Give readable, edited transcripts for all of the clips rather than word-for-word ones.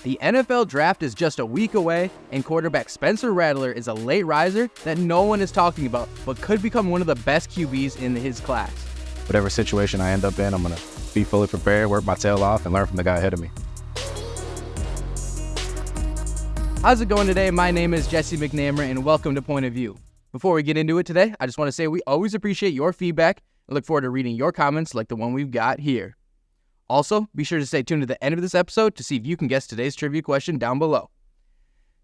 The NFL draft is just a week away, and quarterback Spencer Rattler is a late riser that no one is talking about, but could become one of the best QBs in his class. Whatever situation I end up in, I'm going to be fully prepared, work my tail off, and learn from the guy ahead of me. How's it going today? My name is Jesse McNamara, and welcome to Point of View. Before we get into it today, I just want to say we always appreciate your feedback and look forward to reading your comments like the one we've got here. Also, be sure to stay tuned to the end of this episode to see if you can guess today's trivia question down below.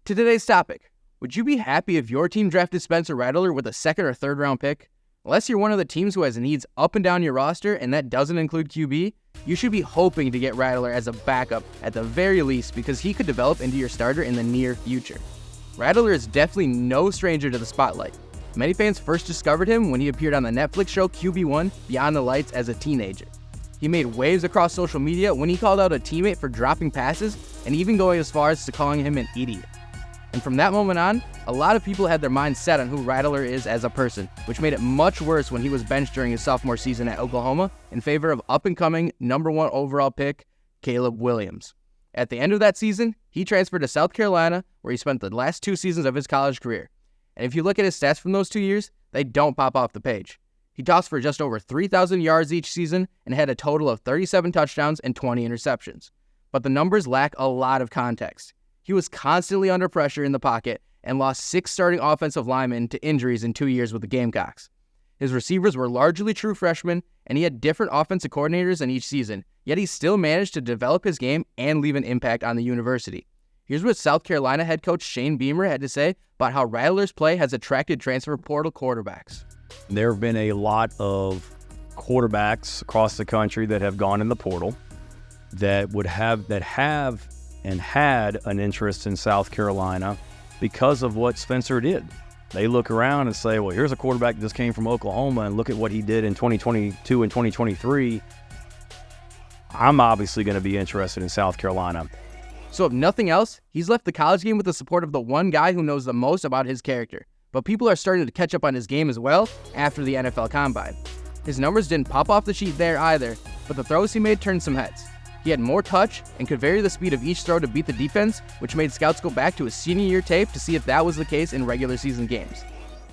To today's topic, would you be happy if your team drafted Spencer Rattler with a second or third round pick? Unless you're one of the teams who has needs up and down your roster, and that doesn't include QB, you should be hoping to get Rattler as a backup at the very least because he could develop into your starter in the near future. Rattler is definitely no stranger to the spotlight. Many fans first discovered him when he appeared on the Netflix show QB1 Beyond the Lights as a teenager. He made waves across social media when he called out a teammate for dropping passes and even going as far as to calling him an idiot. And from that moment on, a lot of people had their minds set on who Rattler is as a person, which made it much worse when he was benched during his sophomore season at Oklahoma in favor of up-and-coming #1 overall pick Caleb Williams. At the end of that season, he transferred to South Carolina, where he spent the last 2 seasons of his college career. And if you look at his stats from those 2 years, they don't pop off the page. He tossed for just over 3,000 yards each season and had a total of 37 touchdowns and 20 interceptions. But the numbers lack a lot of context. He was constantly under pressure in the pocket and lost 6 starting offensive linemen to injuries in 2 years with the Gamecocks. His receivers were largely true freshmen, and he had different offensive coordinators in each season, yet he still managed to develop his game and leave an impact on the university. Here's what South Carolina head coach Shane Beamer had to say about how Rattler's play has attracted transfer portal quarterbacks. There have been a lot of quarterbacks across the country that have gone in the portal that have and had an interest in South Carolina because of what Spencer did. They look around and say, well, here's a quarterback that just came from Oklahoma, and look at what he did in 2022 and 2023. I'm obviously going to be interested in South Carolina. So if nothing else, he's left the college game with the support of the one guy who knows the most about his character. But people are starting to catch up on his game as well after the NFL Combine. His numbers didn't pop off the sheet there either, but the throws he made turned some heads. He had more touch and could vary the speed of each throw to beat the defense, which made scouts go back to his senior year tape to see if that was the case in regular season games.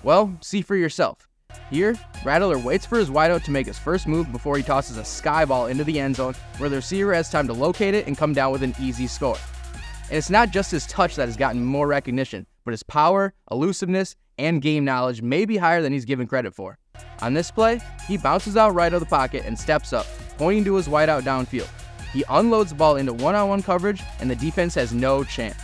Well, see for yourself. Here, Rattler waits for his wideout to make his first move before he tosses a sky ball into the end zone where the receiver has time to locate it and come down with an easy score. And it's not just his touch that has gotten more recognition, but his power, elusiveness, and game knowledge may be higher than he's given credit for. On this play, he bounces out right of the pocket and steps up, pointing to his wideout downfield. He unloads the ball into one-on-one coverage, and the defense has no chance.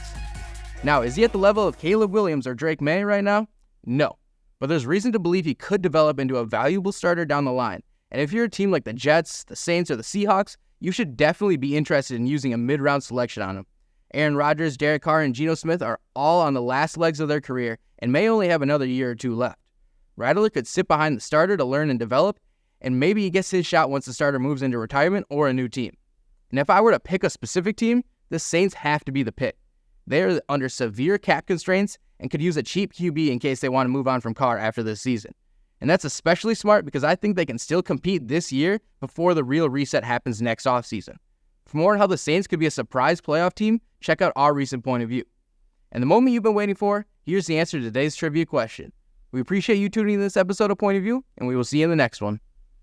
Now, is he at the level of Caleb Williams or Drake May right now? No. But there's reason to believe he could develop into a valuable starter down the line. And if you're a team like the Jets, the Saints, or the Seahawks, you should definitely be interested in using a mid-round selection on him. Aaron Rodgers, Derek Carr, and Geno Smith are all on the last legs of their career and may only have another year or 2 left. Rattler could sit behind the starter to learn and develop, and maybe he gets his shot once the starter moves into retirement or a new team. And if I were to pick a specific team, the Saints have to be the pick. They are under severe cap constraints and could use a cheap QB in case they want to move on from Carr after this season. And that's especially smart because I think they can still compete this year before the real reset happens next offseason. For more on how the Saints could be a surprise playoff team, check out our recent Point of View. And the moment you've been waiting for, here's the answer to today's trivia question. We appreciate you tuning in to this episode of Point of View, and we will see you in the next one.